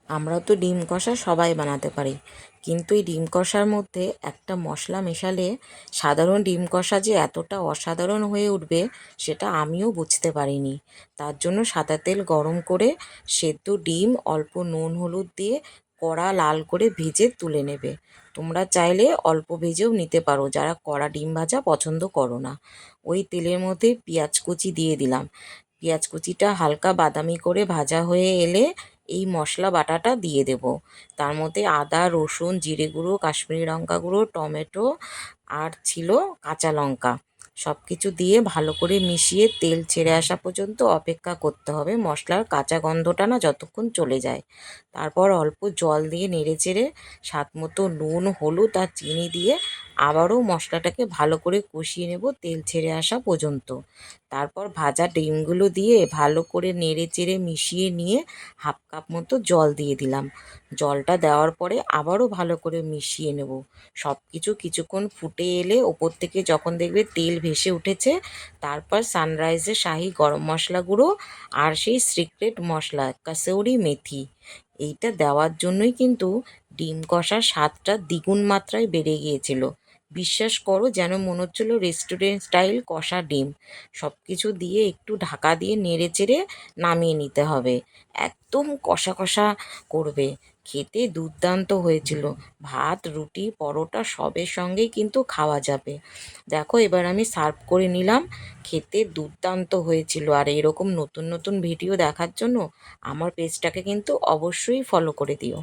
আমরা তো ডিম কষা সবাই বানাতে পারি, কিন্তু এই ডিম কষার মধ্যে একটা মশলা মেশালে সাধারণ ডিম কষা যে এতটা অসাধারণ হয়ে উঠবে সেটা আমিও বুঝতে পারিনি। তার জন্য সাদা তেল গরম করে সেদ্ধ ডিম অল্প নুন হলুদ দিয়ে কড়া লাল করে ভেজে তুলে নেবে। তোমরা চাইলে অল্প ভেজেও নিতে পারো যারা কড়া ডিম ভাজা পছন্দ করো না। ওই তেলের মধ্যে পেঁয়াজ কুচি দিয়ে দিলাম। পেঁয়াজ কুচিটা হালকা বাদামি করে ভাজা হয়ে এলে এই মশলা বাটাটা দিয়ে দেব। তার মধ্যে আদা রসুন জিরে গুঁড়ো কাশ্মীরি লঙ্কা গুঁড়ো টমেটো আর ছিল কাঁচা লঙ্কা, সব কিছু দিয়ে ভালো করে মিশিয়ে তেল ছেড়ে আসা পর্যন্ত অপেক্ষা করতে হবে, মশলার কাঁচা গন্ধটা না যতক্ষণ চলে যায়। তারপর অল্প জল দিয়ে নেড়ে চেড়ে স্বাদ মতো নুন হলুদ আর চিনি দিয়ে আবারও মশলাটাকে ভালো করে কষিয়ে নেব তেল ছেড়ে আসা পর্যন্ত। তারপর ভাজা ডিমগুলো দিয়ে ভালো করে নেড়ে চেড়ে মিশিয়ে নিয়ে হাফ কাপ মতো জল দিয়ে দিলাম। জলটা দেওয়ার পরে আবারও ভালো করে মিশিয়ে নেব। সব কিছু কিছুক্ষণ ফুটে এলে ওপর থেকে যখন দেখবে তেল ভেসে উঠেছে, তারপর সানরাইজের শাহি গরম মশলা গুঁড়ো আর সেই সিক্রেট মশলা কাসৌরি মেথি, এইটা দেওয়ার জন্যই কিন্তু ডিম কষার স্বাদটা দ্বিগুণ মাত্রায় বেড়ে গিয়েছিল। বিশ্বাস করো, যেন মনে হচ্ছিলো রেস্টুরেন্ট স্টাইল কষা ডিম। সব কিছু দিয়ে একটু ঢাকা দিয়ে নেড়ে চেড়ে নামিয়ে নিতে হবে। একদম কষা কষা করবে। খেতে দুর্দান্ত হয়েছিল। ভাত রুটি পরোটা সবের সঙ্গেই কিন্তু খাওয়া যাবে। দেখো এবার আমি সার্ভ করে নিলাম। খেতে দুর্দান্ত হয়েছিল। আর এরকম নতুন নতুন ভিডিও দেখার জন্য আমার পেজটাকে কিন্তু অবশ্যই ফলো করে দিও।